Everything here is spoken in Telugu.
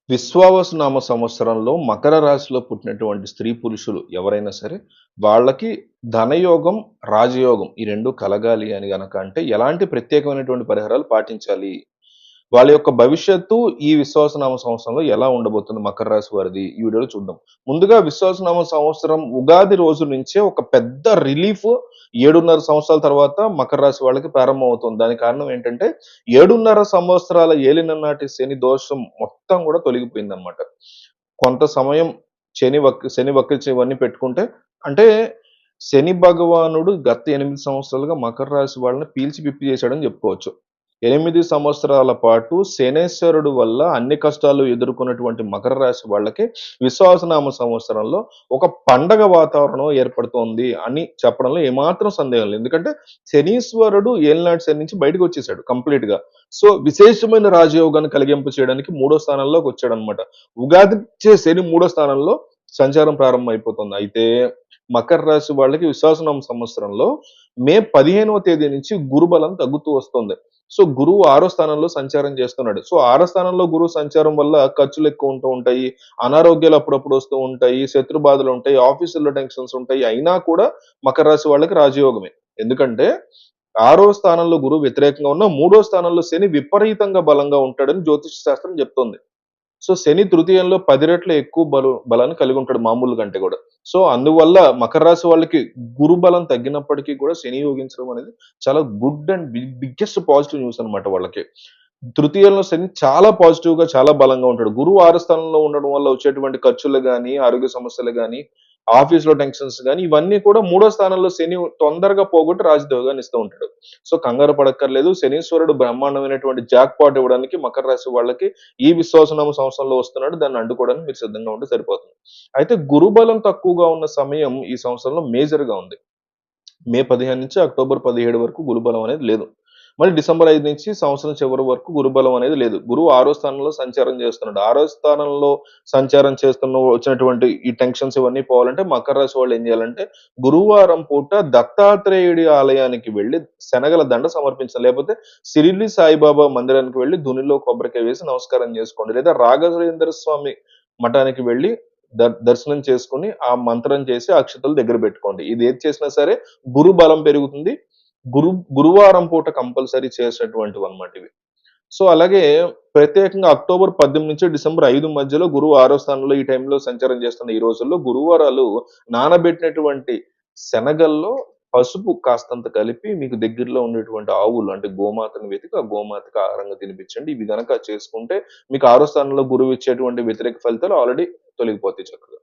విశ్వావసునామ సంవత్సరంలో మకర రాశిలో పుట్టినటువంటి స్త్రీ పురుషులు ఎవరైనా సరే, వాళ్ళకి ధనయోగం, రాజయోగం ఈ 2 కలగాలి అని గనక అంటే ఎలాంటి ప్రత్యేకమైనటువంటి పరిహారాలు పాటించాలి? వాళ్ళ యొక్క భవిష్యత్తు ఈ విశ్వావసునామ సంవత్సరంలో ఎలా ఉండబోతుంది మకర రాశి వారిది? ఈ వీడియోలో చూద్దాం. ముందుగా విశ్వావసునామ సంవత్సరం ఉగాది రోజు నుంచే ఒక పెద్ద రిలీఫ్ 7.5 సంవత్సరాల తర్వాత మకర రాశి వాళ్ళకి ప్రారంభమవుతుంది. దానికి కారణం ఏంటంటే 7.5 సంవత్సరాల ఏలిన నాటి శని దోషం మొత్తం గూడా తొలగిపోయిందనమాట. కొంత సమయం శని వక్రీచ ఇవన్నీ పెట్టుకుంటే అంటే శని భగవానుడు గత 8 సంవత్సరాలుగా మకర రాశి వాళ్ళని పీల్చి పిప్పి చేశాడని చెప్పుకోవచ్చు. 8 సంవత్సరాల పాటు శనేశ్వరుడు వల్ల అన్ని కష్టాలు ఎదుర్కొన్నటువంటి మకర రాశి వాళ్ళకి విశ్వావసునామ సంవత్సరంలో ఒక పండగ వాతావరణం ఏర్పడుతోంది అని చెప్పడంలో ఏమాత్రం సందేహం లేదు. ఎందుకంటే శనీశ్వరుడు ఏలినాటి శని నుంచి బయటకొచ్చేసాడు కంప్లీట్‌గా. సో, విశేషమైన రాజయోగాన్ని కలిగింప చేయడానికి 3వ స్థానంలోకి వచ్చాడనమాట. ఉగాదిచ్చే శని 3వ స్థానంలో సంచారం ప్రారంభమైపోతుంది. అయితే మకర రాశి వాళ్ళకి విశ్వావసునామ సంవత్సరంలో మే 15వ తేదీ నుంచి గురుబలం తగ్గుతూ వస్తుంది. సో, గురువు 6వ స్థానంలో సంచారం చేస్తున్నాడు. సో, 6వ స్థానంలో గురువు సంచారం వల్ల ఖర్చులెక్కువ ఉంటూ ఉంటాయి. అనారోగ్యాలు అప్పుడప్పుడు వస్తూ ఉంటాయి. శత్రు బాధలుంటాయి. ఆఫీసుల్లో టెన్షన్స్ ఉంటాయి. అయినా కూడా మకర రాశి వాళ్ళకి రాజయోగమే. ఎందుకంటే 6వ స్థానంలో గురువు వ్యతిరేకంగా ఉన్న 3వ స్థానంలో శని విపరీతంగా బలంగా ఉంటాడని జ్యోతిష శాస్త్రం చెప్తోంది. సో, శని తృతీయంలో 10 రెట్లు ఎక్కువ బలాన్ని కలిగి ఉంటాడు మామూలు కంటే గూడా. సో, అందువల్ల మకర రాశి వాళ్ళకి గురు బలం తగ్గినప్పటికీ కూడా శని యోగించడం అనేది చాలా good and biggest positive news అన్నమాట వాళ్ళకి. తృతీయంలో శని చాలా పాజిటివ్‌గా, చాలా బలంగా ఉంటాడు. గురువు 6 స్థానంలో ఉండడం వల్ల వచ్చేటువంటి ఖర్చులు గాని, ఆరోగ్య సమస్యలు గాని, ఆఫీస్‌లో టెన్షన్స్ గాని, ఇవన్నీ కూడా 3వ స్థానంలో శని తొందరగా పోగొట్టి రాజయోగాన్ని ఇస్తూ ఉంటాడు. సో, కంగారు పడక్కర్లేదు. శనీశ్వరుడు బ్రహ్మాండమైనటువంటి జాక్‌పాట్ ఇవ్వడానికి మకర రాశి వాళ్ళకి ఈ విశ్వావసునామ సంవత్సరంలో వస్తున్నాడు. దాన్ని అడ్డుకోవడానికి మీరు సిద్ధంగా ఉంటే సరిపోతుంది. అయితే గురుబలం తక్కువగా ఉన్న సమయం ఈ సంవత్సరంలో మేజర్‌గా ఉంది. మే 15 నుంచి అక్టోబర్ 17 వరకు గురుబలం అనేది లేదు. మళ్ళీ డిసెంబర్ 5 నుంచి సంవత్సరం చివరి వరకు గురుబలం అనేది లేదు. గురువు 6వ స్థానంలో సంచారం చేస్తున్నాడు. 6వ స్థానంలో సంచారం చేస్తున్న వచ్చినటువంటి ఈ టెన్షన్స్ ఇవన్నీ పోవాలంటే మకర రాశి వాళ్ళు ఏం చేయాలంటే గురువారం పూట దత్తాత్రేయుడి ఆలయానికి వెళ్లి శనగల దండ సమర్పించాలి. లేకపోతే షిరిడి సాయిబాబా మందిరానికి వెళ్లి దునిలో కొబ్బరికాయ వేసి నమస్కారం చేసుకోండి. లేదా రాఘవేంద్ర స్వామి మఠానికి వెళ్లి దర్శనం చేసుకొని ఆ మంత్రం చేసి అక్షతలు దగ్గర పెట్టుకోండి. ఇది ఏది చేసినా సరే గురు బలం పెరుగుతుంది. గురువారం పూట కంపల్సరీ చేసేటువంటివన్నమాట ఇవి. సో, అలాగే ప్రత్యేకంగా అక్టోబర్ 18 నుంచి డిసెంబర్ 5 మధ్యలో గురువు 6వ స్థానంలో ఈ టైంలో సంచారం చేస్తున్న ఈ రోజుల్లో గురువారాలు నానబెట్టినటువంటి శనగల్లో పసుపు కాస్తంత కలిపి మీకు దగ్గరలో ఉండేటువంటి ఆవులు అంటే గోమాతను వెతికి ఆ గోమాతకి ఆహారంగా తినిపించండి. ఇవి గనక చేసుకుంటే మీకు 6వ స్థానంలో గురువు ఇచ్చేటువంటి వ్యతిరేక ఫలితాలు ఆల్రెడీ తొలగిపోతాయి చక్కగా.